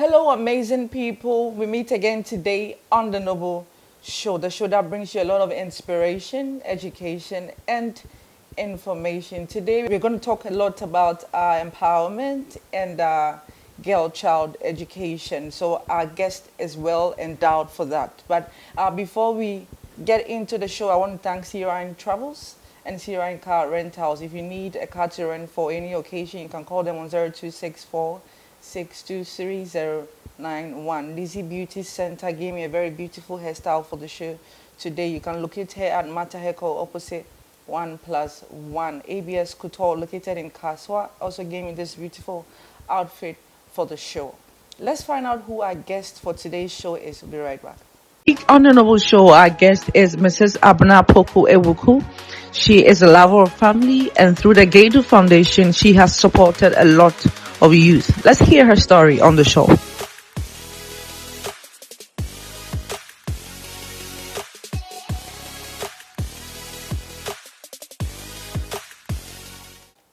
Hello, amazing people. We meet again today on the Noble Show, the show that brings you a lot of inspiration, education, and information. Today, we're going to talk a lot about empowerment and girl child education. So, our guest is well endowed for that. But before we get into the show, I want to thank Sierra Travels and Sierra Car Rentals. If you need a car to rent for any occasion, you can call them on 0264 623091. Lizzie Beauty Center gave me a very beautiful hairstyle for the show today. You can locate her at Mata Hairco opposite 1+1. ABS Couture located in Kaswa also gave me this beautiful outfit for the show. Let's find out who our guest for today's show is. We'll be right back. On the Noble Show, our guest is Mrs. Abena Awuku. She is a lover of family, and through the Gedu Foundation, she has supported a lot of youth. Let's hear her story on the show.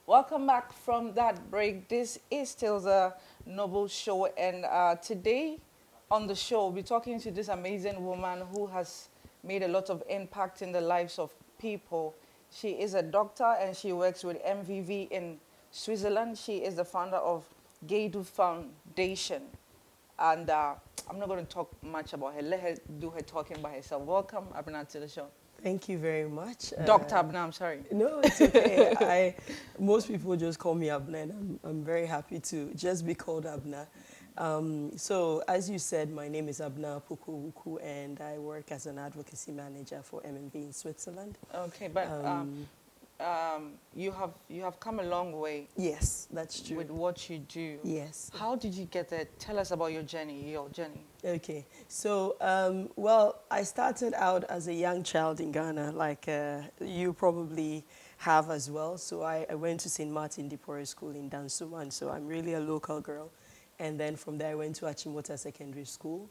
Welcome back from that break. This is still the Noble Show, and today on the show, we're talking to this amazing woman who has made a lot of impact in the lives of people. She is a doctor and she works with MVV in Switzerland. She is the founder of Gedu Foundation. And I'm not going to talk much about her. Let her do her talking by herself. Welcome, Abena, to the show. Thank you very much. Dr. Abena, I'm sorry. No, it's okay. Most people just call me Abena, and I'm very happy to just be called Abena. So, as you said, my name is Abena Awuku, and I work as an advocacy manager for MMV in Switzerland. Okay, but you have come a long way. Yes, that's true. With what you do. Yes. How did you get there? Tell us about your journey. Okay. So, well, I started out as a young child in Ghana, like you probably have as well. So I went to St. Martin de Porres School in Dansuman, so I'm really a local girl. And then from there I went to Achimota Secondary School.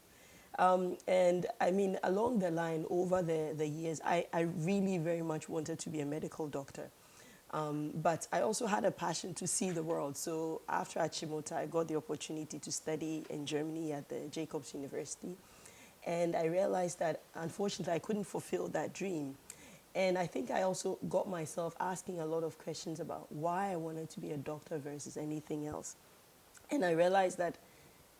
And I mean, along the line, over the years, I really very much wanted to be a medical doctor. But I also had a passion to see the world. So after Achimota, I got the opportunity to study in Germany at the Jacobs University. And I realized that, unfortunately, I couldn't fulfill that dream. And I think I also got myself asking a lot of questions about why I wanted to be a doctor versus anything else. And I realized that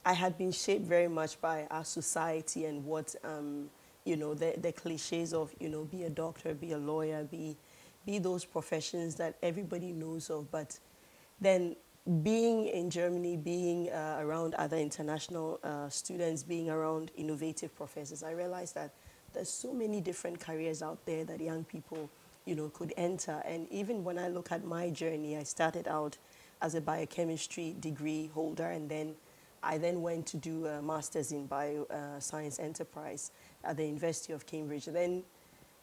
I had been shaped very much by our society and what, the cliches of, be a doctor, be a lawyer, be those professions that everybody knows of. But then being in Germany, being around other international students, being around innovative professors, I realized that there's so many different careers out there that young people, could enter. And even when I look at my journey, I started out as a biochemistry degree holder, and then I went to do a master's in bioscience enterprise at the University of Cambridge. Then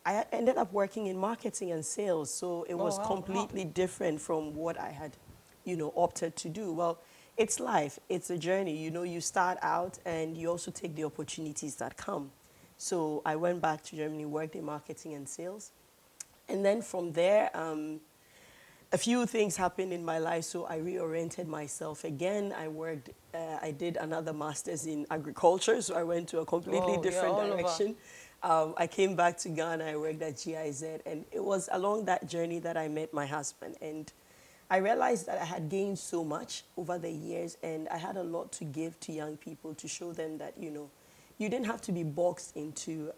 I ended up working in marketing and sales, so it was completely different from what I had, opted to do. Well, it's life, it's a journey. You start out and you also take the opportunities that come. So I went back to Germany, worked in marketing and sales. And then from there, a few things happened in my life, so I reoriented myself again. I did another master's in agriculture, so I went to a completely different direction. I came back to Ghana, I worked at GIZ, and it was along that journey that I met my husband. And I realized that I had gained so much over the years, and I had a lot to give to young people to show them that, you didn't have to be boxed into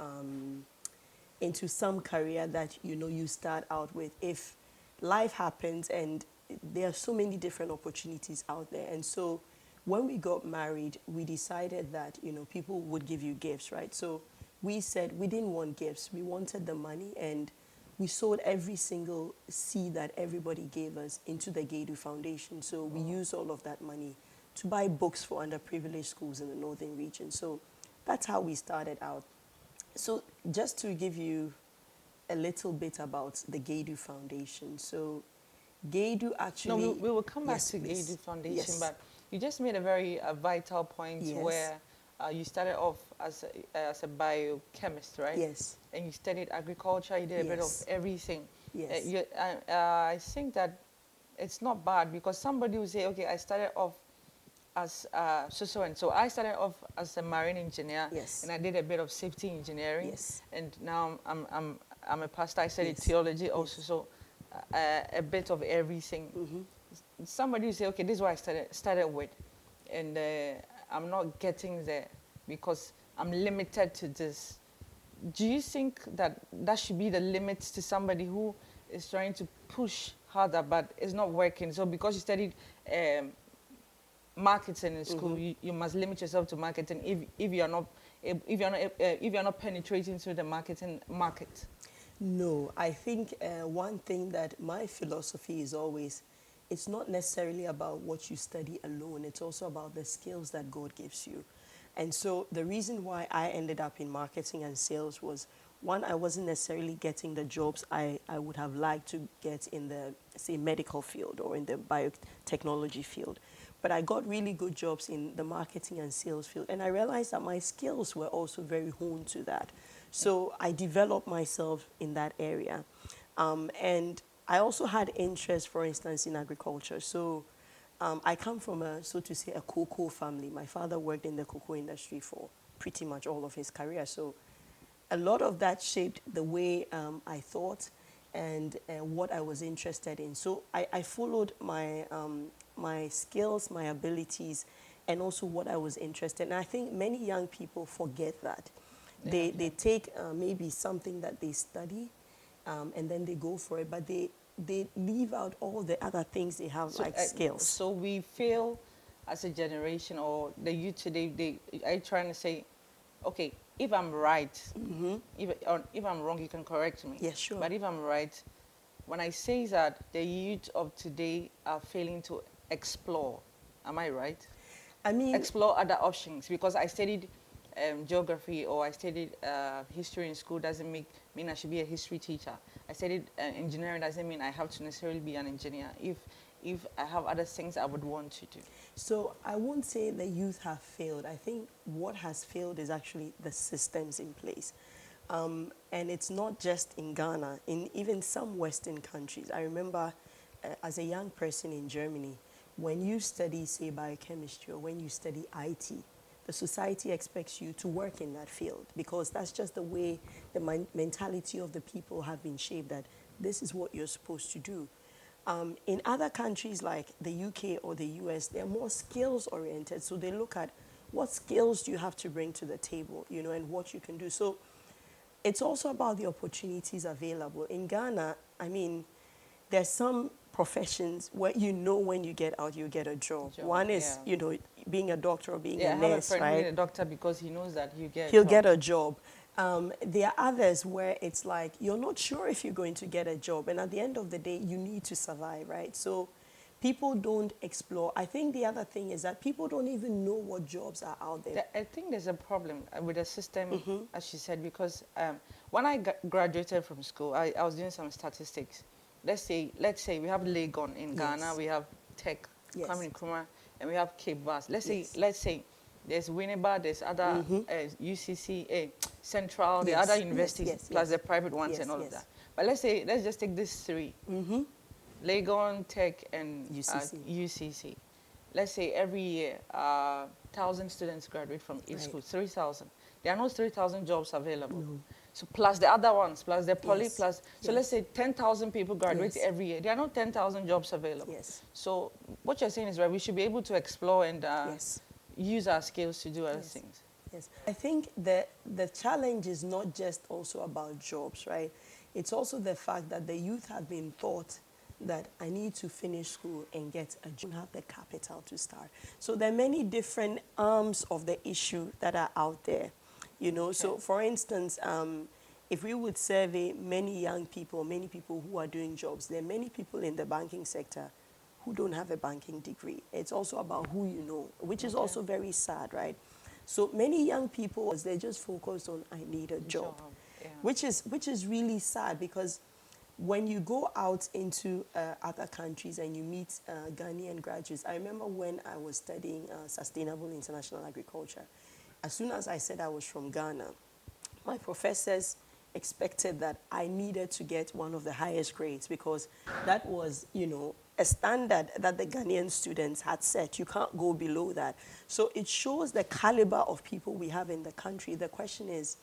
some career that, you start out with. If life happens, and there are so many different opportunities out there. And so when we got married, we decided that, people would give you gifts, right? So we said we didn't want gifts. We wanted the money, and we sold every single seed that everybody gave us into the Gedu Foundation. So we used all of that money to buy books for underprivileged schools in the northern region. So that's how we started out. So just to give you a little bit about the Gedu Foundation. So Gedu actually... No, we will come back to Gedu Foundation, but you just made a very vital point where you started off as a biochemist, right? Yes. And you studied agriculture, you did a bit of everything. Yes. I think that it's not bad, because somebody will say, okay, I started off as so and so. I started off as a marine engineer, Yes. and I did a bit of safety engineering, Yes. and now I'm a pastor. I studied Yes. theology also, Yes. so a bit of everything. Mm-hmm. Somebody will say, okay, this is what I started with, and I'm not getting there because I'm limited to this. Do you think that that should be the limit to somebody who is trying to push harder but it's not working? So because you studied um, marketing in school, you must limit yourself to marketing if you're not if you're not penetrating through the marketing market. No, I think one thing that my philosophy is always, it's not necessarily about what you study alone, it's also about the skills that God gives you. And so the reason why I ended up in marketing and sales was, one, I wasn't necessarily getting the jobs I would have liked to get in the, say, medical field or in the biotechnology field. But I got really good jobs in the marketing and sales field. And I realized that my skills were also very honed to that. So I developed myself in that area. And I also had interest, for instance, in agriculture. So I come from a, so to say, a cocoa family. My father worked in the cocoa industry for pretty much all of his career. So a lot of that shaped the way I thought and what I was interested in. So I followed my skills, my abilities, and also what I was interested in. And I think many young people forget that. They take maybe something that they study and then they go for it, but they leave out all the other things they have, So, like skills. so we feel as a generation or the youth today, they are trying to say, okay, if I'm right, if I'm wrong, you can correct me. Yeah, sure. But if I'm right, when I say that the youth of today are failing to explore, am I right? I mean, Explore other options, because I studied geography or I studied history in school doesn't mean I should be a history teacher. I studied engineering doesn't mean I have to necessarily be an engineer. If I have other things I would want to do. so I won't say the youth have failed. I think what has failed is actually the systems in place. And it's not just in Ghana, in even some Western countries. I remember as a young person in Germany, when you study, say, biochemistry or when you study IT, the society expects you to work in that field because that's just the way the mentality of the people have been shaped, that this is what you're supposed to do. In other countries like the UK or the US, they're more skills oriented. So they look at what skills do you have to bring to the table, you know, and what you can do. So it's also about the opportunities available. In Ghana, I mean, there's some professions where you know when you get out, you get a job. One is, Yeah. you know, being a doctor or being Yeah, a I have a nurse, friend who's right? a doctor because he knows that you get a He'll job. get a job. There are others where it's like you're not sure if you're going to get a job, and at the end of the day, you need to survive, right? So people don't explore. I think the other thing is that people don't even know what jobs are out there. I think there's a problem with the system, as she said, because when I graduated from school, I was doing some statistics. Let's say we have Legon in Ghana, Yes. we have Tech, Yes. Kwame Nkrumah, and we have Cape Vast. Yes. Let's say there's Winneba, there's other UCC, Central, the Yes. other Yes. universities, Yes. plus Yes. the private ones Yes. and all of Yes. that. But let's just take these three. Legon, Tech, and UCC. UCC. Let's say every year, 1,000 students graduate from each Right. school, 3,000. There are no 3,000 jobs available. No. So plus the other ones, plus the poly, Yes. plus, so let's Yes. say 10,000 people graduate Yes. every year. There are no 10,000 jobs available. Yes. So what you're saying is right, we should be able to explore and Yes. use our skills to do other Yes. things. Yes. I think that the challenge is not just also about jobs, right? It's also the fact that the youth have been taught that I need to finish school and get a job, have the capital to start. So there are many different arms of the issue that are out there, you know. Okay. So for instance, if we would survey many young people, many people who are doing jobs, there are many people in the banking sector who don't have a banking degree. It's also about who you know, which is also very sad, right? So many young people, they're just focused on, I need a job, Yeah. which is really sad, because when you go out into other countries and you meet Ghanaian graduates, I remember when I was studying sustainable international agriculture, as soon as I said I was from Ghana, my professors expected that I needed to get one of the highest grades, because that was, you know, a standard that the Ghanaian students had set. You can't go below that. So it shows the caliber of people we have in the country. The question is,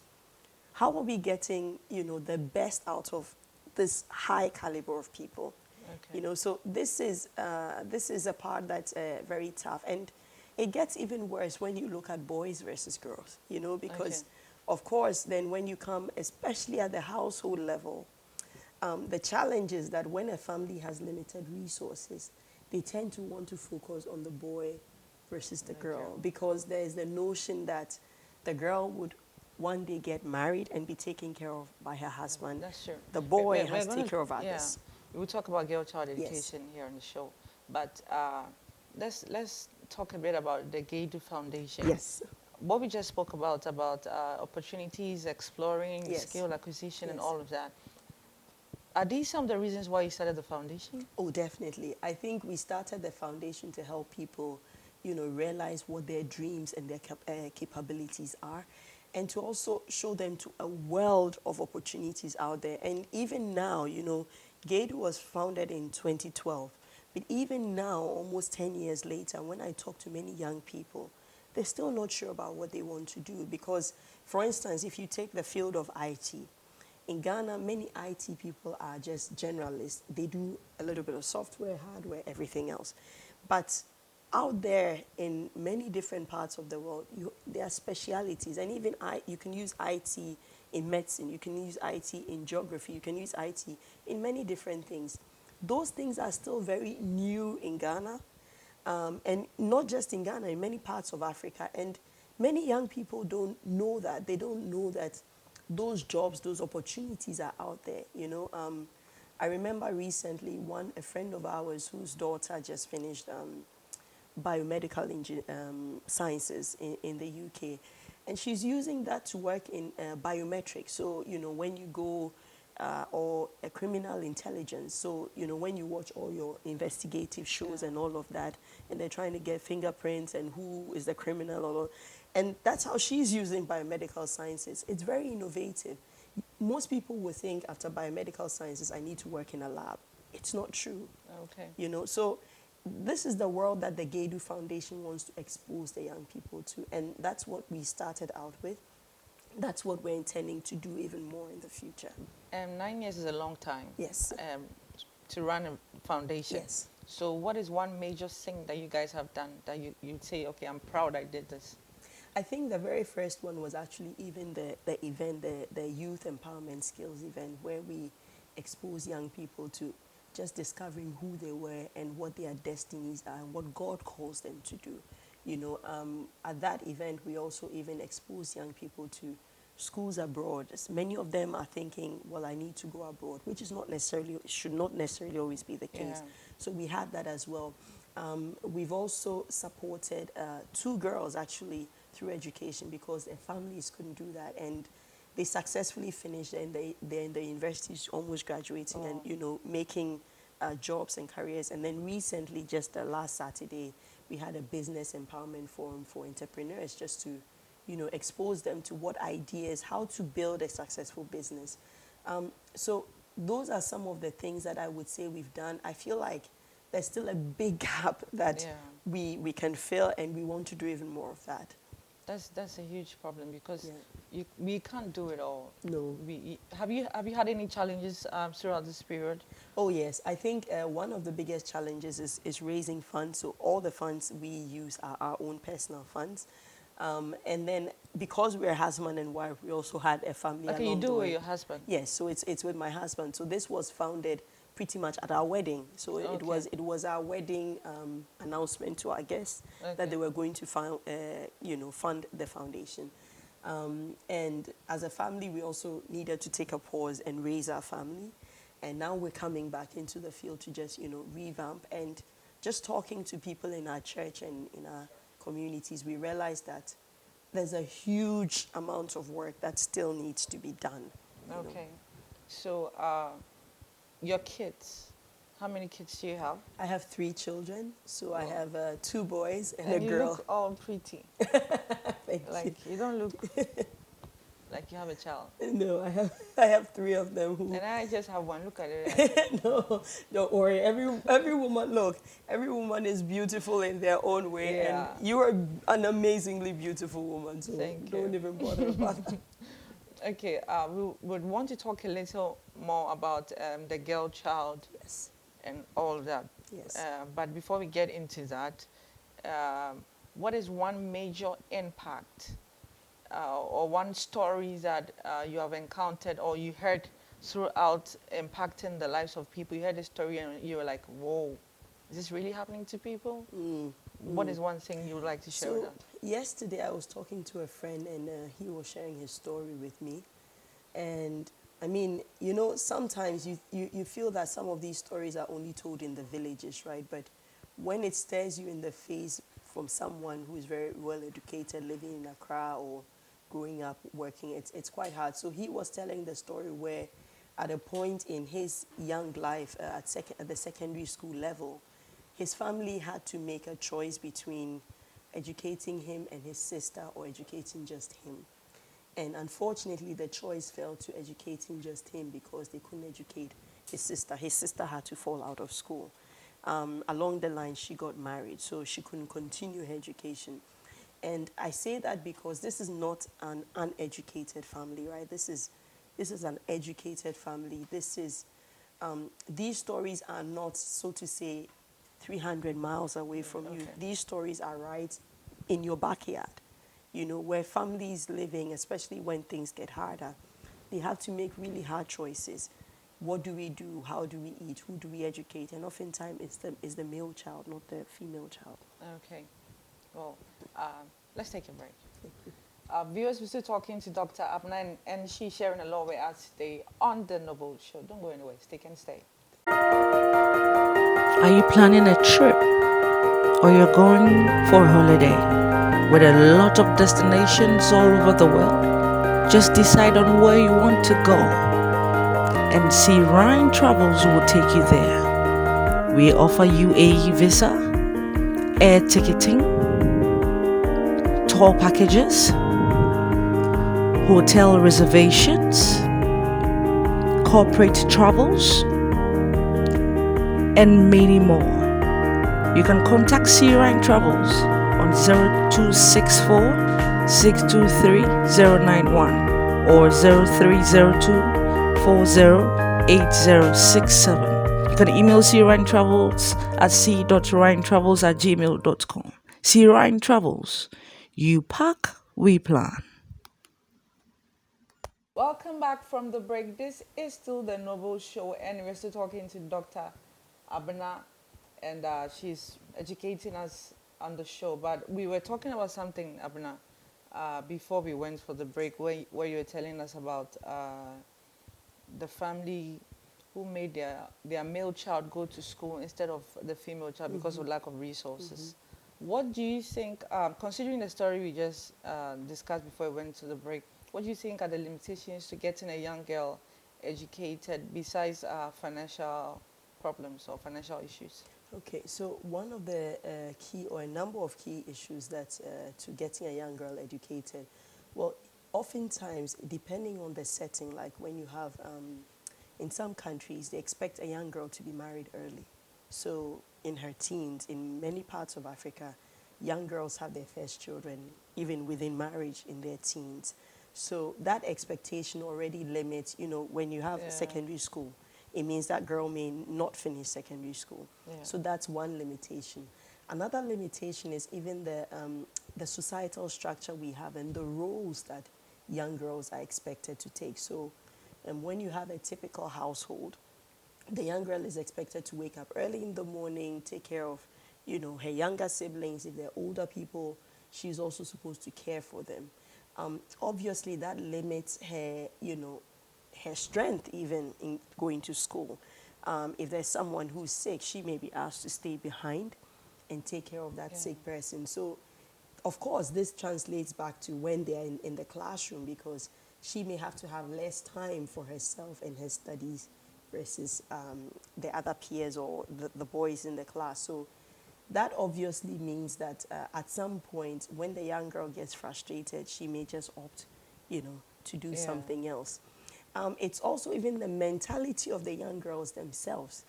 how are we getting, the best out of this high caliber of people? Okay. So this is a part that's very tough, and it gets even worse when you look at boys versus girls. Because, Okay. of course, then when you come, especially at the household level, the challenge is that when a family has limited resources, they tend to want to focus on the boy versus the girl, because there is the notion that the girl would one day get married and be taken care of by her husband. That's true. The boy We're has to gonna, take care of yeah, others. we'll talk about girl-child Yes. education here on the show, but let's talk a bit about the Gedu Foundation. Yes. What we just spoke about opportunities, exploring, Yes. skill acquisition, and Yes. all of that. Are these some of the reasons why you started the foundation? Oh, definitely. I think we started the foundation to help people, realize what their dreams and their capabilities are, and to also show them to a world of opportunities out there. And even now, Gedu was founded in 2012. But even now, almost 10 years later, when I talk to many young people, they're still not sure about what they want to do. Because, for instance, if you take the field of IT, in Ghana, many IT people are just generalists. They do a little bit of software, hardware, everything else. But out there in many different parts of the world, there are specialities. And even you can use IT in medicine, you can use IT in geography, you can use IT in many different things. Those things are still very new in Ghana, and not just in Ghana, in many parts of Africa. And many young people don't know that. They don't know that those jobs, those opportunities are out there. I remember recently a friend of ours whose daughter just finished Biomedical Sciences in the UK, and she's using that to work in biometrics. So, when you go, or a criminal intelligence. So, when you watch all your investigative shows and all of that, and they're trying to get fingerprints and who is the criminal, and that's how she's using biomedical sciences. It's very innovative. Most people would think after biomedical sciences, I need to work in a lab. It's not true. Okay. So this is the world that the Gedu Foundation wants to expose the young people to, and that's what we started out with. That's what we're intending to do even more in the future. 9 years is a long time. Yes. To run a foundation. Yes. So what is one major thing that you guys have done that you'd say, okay, I'm proud I did this? I think the very first one was actually even the event, the Youth Empowerment Skills event, where we expose young people to just discovering who they were and what their destinies are and what God calls them to do. At that event, we also even expose young people to schools abroad. Many of them are thinking, well, I need to go abroad, which is should not necessarily always be the case. Yeah. So we had that as well. We've also supported 2 girls actually through education because their families couldn't do that, and they successfully finished, and they're in the universities almost graduating and making jobs and careers. And then recently, just last Saturday, we had a business empowerment forum for entrepreneurs just to expose them to what ideas, how to build a successful business. So those are some of the things that I would say we've done. I feel like there's still a big gap that we can fill, and we want to do even more of that. That's a huge problem because we can't do it all. No. Have you had any challenges throughout this period? Oh yes, I think one of the biggest challenges is raising funds. So all the funds we use are our own personal funds. And then because we're husband and wife, we also had a family. Okay, you do with your husband? Yes, so it's with my husband. So this was founded pretty much at our wedding. So it was our wedding announcement to our guests that they were going to fund the foundation. And as a family, we also needed to take a pause and raise our family. And now we're coming back into the field to just revamp, and just talking to people in our church and in our communities, we realized that there's a huge amount of work that still needs to be done. Okay. So your kids, how many kids do you have? I have 3 children. So I have 2 boys and a you girl. Look all pretty. Thank you don't look Like you have a child. No, I have three of them who. And I just have one. Look at it. No, don't worry. Every woman, look, every woman is beautiful in their own way, and Yeah. you are an amazingly beautiful woman. So Thank don't you. even bother about that. Okay, we would want to talk a little more about the girl child Yes, and all that. yes. But before we get into that, what is one major impact or one story that you have encountered or you heard throughout impacting the lives of people? You heard a story and you were like, whoa, is this really happening to people? Mm, What mm. is one thing you would like to share with So us? yesterday I was talking to a friend, and he was sharing his story with me. And I mean, you know, sometimes you feel that some of these stories are only told in the villages, right? But when it stares you in the face from someone who is very well educated, living in Accra or growing up working, it's quite hard. So he was telling the story where, at a point in his young life, at the secondary school level, his family had to make a choice between educating him and his sister or educating just him. And unfortunately, the choice fell to educating just him because they couldn't educate his sister. His sister had to fall out of school. Along the line, she got married, so she couldn't continue her education. And I say that because this is not an uneducated family, right? This is an educated family. These stories are not, so to say, 300 miles away from you. Okay. These stories are right in your backyard, you know, where families living, especially when things get harder, they have to make really hard choices. What do we do? How do we eat? Who do we educate? And oftentimes it's the male child, not the female child. Okay. Well, let's take a break. Viewers, we're still talking to Dr. Abena, and she's sharing a lot with us today on the Noble Show. Don't go anywhere. Stick and stay. Are you planning a trip or you're going for a holiday with a lot of destinations all over the world? Just decide on where you want to go and see Ryan Travels will take you there. We offer UAE visa, air ticketing, tour packages, hotel reservations, corporate travels, and many more. You can contact Ryan Travels on 0264 623 091 or 0302 408067. You can email Ryan Travels at c.ryantravels@gmail.com. Ryan Travels. You pack, we plan. Welcome back from the break. This is still the Noble Show, and we're still talking to Dr. Abena, and she's educating us on the show. But we were talking about something, Abena, before we went for the break, where you were telling us about the family who made their male child go to school instead of the female child because of lack of resources. What do you think, considering the story we just discussed before we went to the break, what do you think are the limitations to getting a young girl educated besides financial problems or financial issues? Okay, so one of the key or a number of key issues that to getting a young girl educated, well, oftentimes depending on the setting, like when you have, in some countries, they expect a young girl to be married early. So in her teens, in many parts of Africa, young girls have their first children even within marriage in their teens. So that expectation already limits, you know, when you have secondary school, it means that girl may not finish secondary school. Yeah. So that's one limitation. Another limitation is even the societal structure we have and the roles that young girls are expected to take. So when you have a typical household, the young girl is expected to wake up early in the morning, take care of, you know, her younger siblings. If they're older people, she's also supposed to care for them. Obviously, that limits her, you know, her strength even in going to school. If there's someone who's sick, she may be asked to stay behind and take care of that sick person. So, of course, this translates back to when they're in the classroom, because she may have to have less time for herself and her studies versus the other peers or the boys in the class. So that obviously means that at some point when the young girl gets frustrated, she may just opt, you know, to do Yeah. something else. It's also even the mentality of the young girls themselves.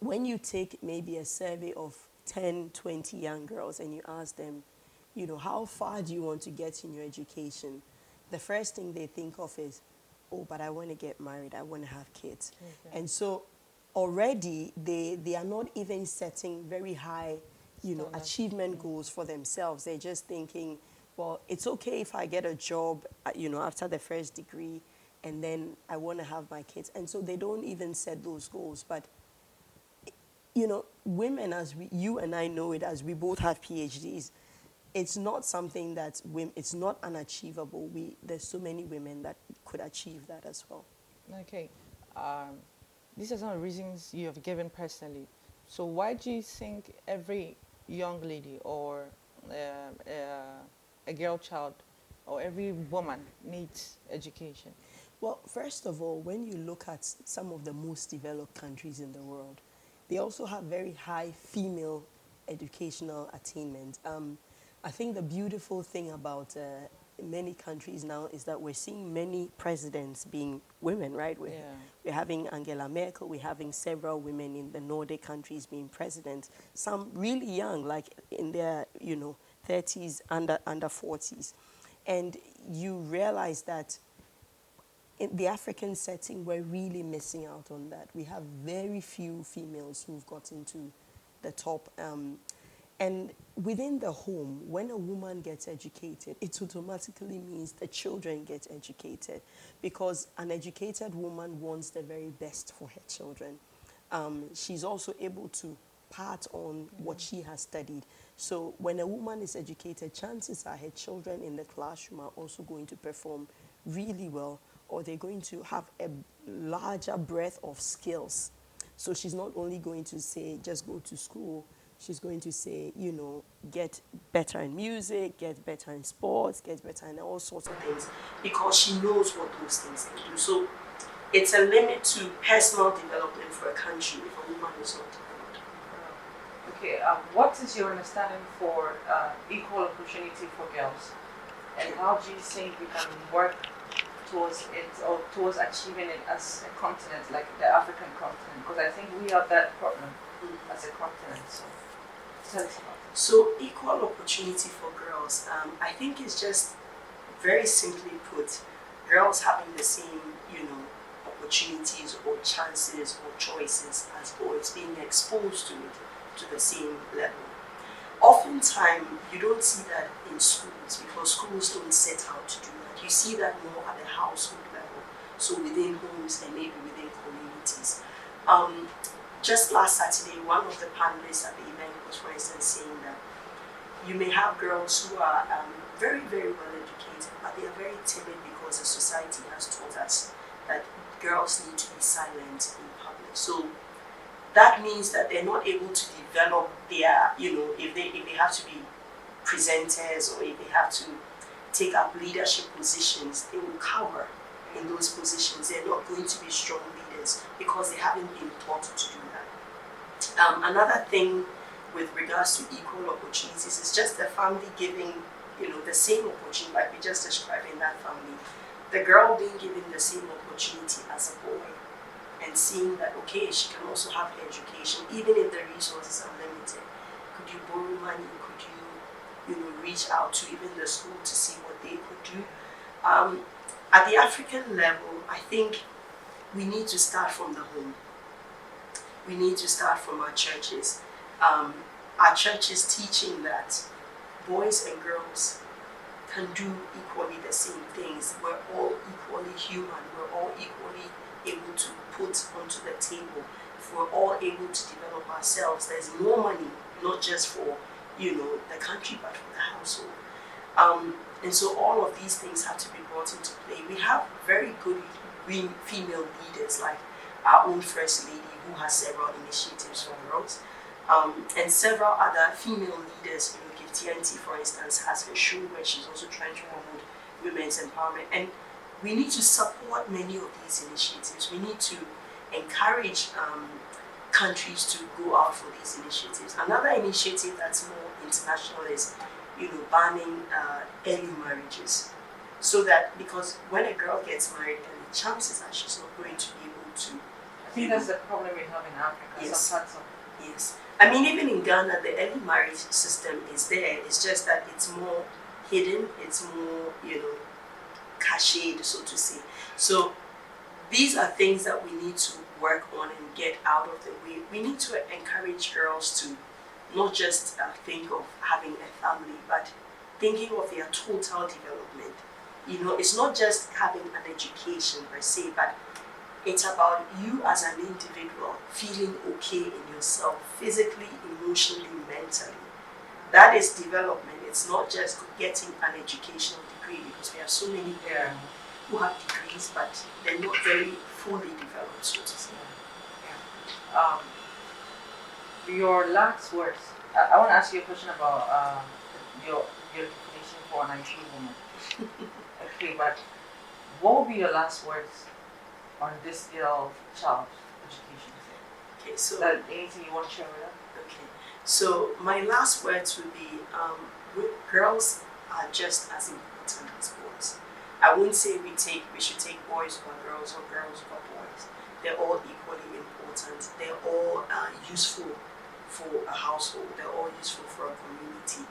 When you take maybe a survey of 10, 20 young girls and you ask them, how far do you want to get in your education? The first thing they think of is, oh, but I want to get married, I want to have kids. Okay. And so already they are not even setting very high, Standards. achievement goals for themselves. They're just thinking, well, it's okay if I get a job, after the first degree, and then I want to have my kids. And so they don't even set those goals. But women, as you and I know it, as we both have PhDs, it's not something that it's not unachievable. There's so many women that could achieve that as well. Okay. These are some of the reasons you have given personally. So why do you think every young lady or a girl child or every woman needs education? Well, first of all, when you look at some of the most developed countries in the world, they also have very high female educational attainment. I think the beautiful thing about many countries now is that we're seeing many presidents being women, right? We're having Angela Merkel, we're having several women in the Nordic countries being presidents, some really young, like in their 30s, under 40s. And you realize that in the African setting, we're really missing out on that. We have very few females who've gotten to the top. And within the home, when a woman gets educated, it automatically means the children get educated, because an educated woman wants the very best for her children. She's also able to part on what she has studied. So when a woman is educated, chances are her children in the classroom are also going to perform really well, or they're going to have a larger breadth of skills. So she's not only going to say, just go to school, she's going to say, get better in music, get better in sports, get better in all sorts of things, because she knows what those things can do. So it's a limit to personal development for a country if a woman is not developed. Okay, what is your understanding for equal opportunity for girls? And how do you think we can work towards it, or towards achieving it as a continent, like the African continent? Because I think we have that problem as a continent. So tell us about it. So equal opportunity for girls, I think it's just very simply put, girls having the same, opportunities or chances or choices as boys, being exposed to it to the same level. Oftentimes, you don't see that in schools, because schools don't set out to do that. You see that more at the household level, so within homes and maybe within communities. Just last Saturday, one of the panelists at the event was, for instance, saying that you may have girls who are very, very well educated, but they are very timid because the society has taught us that girls need to be silent in public. So that means that they're not able to develop their, if they have to be presenters, or if they have to take up leadership positions, they will cower in those positions. They're not going to be strong leaders because they haven't been taught to do that. Another thing with regards to equal opportunities is just the family giving, the same opportunity, like we just described in that family. The girl being given the same opportunity as a boy, and seeing that, okay, she can also have her education, even if the resources are limited. Could you borrow money? Could you, reach out to even the school to see what they could do? At the African level, I think we need to start from the home. We need to start from our churches. Our churches teaching that boys and girls can do equally the same things. We're all equally human. We're all equally able to put onto the table. If we're all able to develop ourselves, there's more money, not just for the country, but for the household. And so all of these things have to be brought into play. We have very good female leaders, like our own First Lady, who has several initiatives for girls, and several other female leaders. Giftianti, for instance, has her show where she's also trying to promote women's empowerment. And we need to support many of these initiatives. We need to encourage countries to go out for these initiatives. Another initiative that's more international is, banning early marriages. So that, because when a girl gets married, then the chances are she's not going to be able to. I think that's the problem we have in Africa. Yes. Some parts of Yes. I mean, even in Ghana, the early marriage system is there. It's just that it's more hidden. It's more, cached, so to say. So these are things that we need to work on and get out of the way. We need to encourage girls to not just think of having a family, but thinking of their total development. It's not just having an education per se, but it's about you as an individual feeling okay in yourself, physically, emotionally, mentally. That is development. It's not just getting an educational degree, because we have so many people who have degrees, but they're not very fully developed, so to say. Your last words. I want to ask you a question about your definition for an ideal woman. Okay, but what would be your last words on this girl child education? Okay, so that anything you want to share with us? Okay, so my last words would be: girls are just as important as boys. I wouldn't say we should take boys over girls or girls over boys. They're all equally important. They're all useful for a household. They're all useful for a community,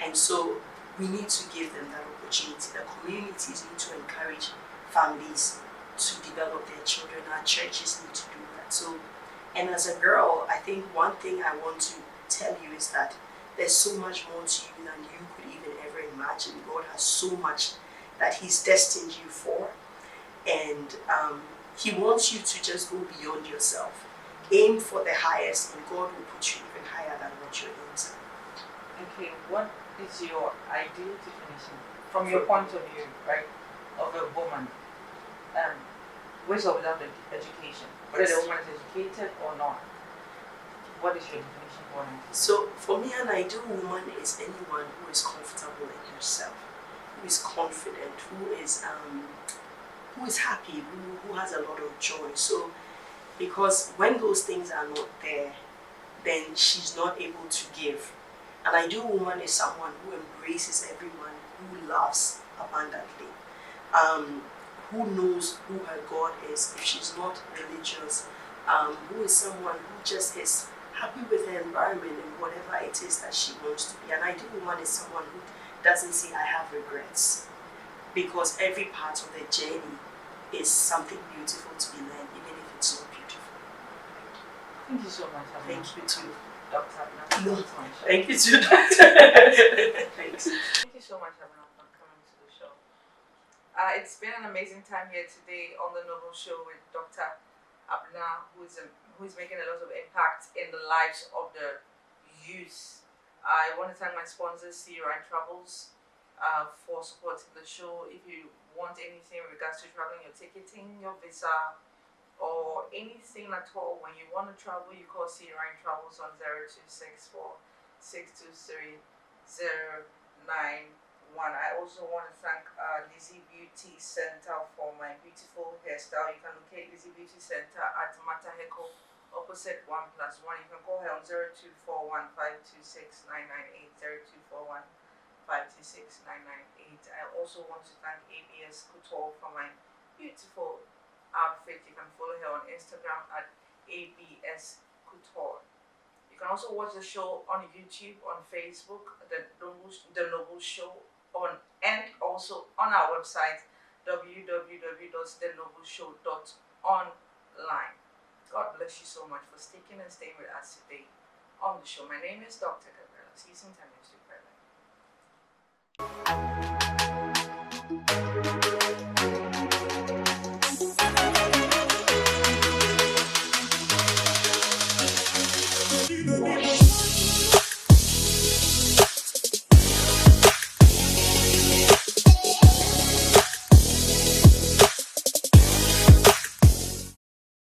and so we need to give them that opportunity. The communities need to encourage families to develop their children. Our churches need to do that. So, and as a girl, I think one thing I want to tell you is that there's so much more to you than you could even ever imagine. God has so much that He's destined you for, and He wants you to just go beyond yourself. Aim for the highest, and God will put you even higher than what your aims are. Okay, what is your ideal definition, from your point of view, right, of a woman, with or without education, whether the woman is educated or not? What is your definition for an ideal? So for me, an ideal woman is anyone who is comfortable in herself, who is confident, who is happy, who has a lot of joy. So because when those things are not there, then she's not able to give. An ideal woman is someone who embraces everyone, who loves abundantly, who knows who her God is if she's not religious, who is someone who just is happy with her environment and whatever it is that she wants to be. An ideal woman is someone who doesn't say, I have regrets, because every part of the journey is something beautiful to be learned, even if it's not beautiful. Thank you so much. Thank you too, Dr. No, thank you too, Doctor. Thanks. Thank you so much, Abena, for coming to the show. It's been an amazing time here today on the Noble Show with Dr. Abena, who's making a lot of impact in the lives of the youth. I want to thank my sponsors, CRI Travels, for supporting the show. If you want anything in regards to traveling, your ticketing, your visa, or anything at all, when you want to travel, you call CRI Travels on 0264 623 091. I also want to thank Lizzie Beauty Center for my beautiful hairstyle. You can locate Lizzie Beauty Center at Mataheko, opposite 1+1. You can call her on 0241 526 998, 0241 526 998. I also want to thank ABS Couture for my beautiful outfit. You can follow her on Instagram at ABS Couture. You can also watch the show on YouTube, on Facebook, the Noble Show, and also on our website www.thenobleshow.online. God bless you so much for sticking and staying with us today on the show. My name is Dr. Gabriela. See you sometime next week.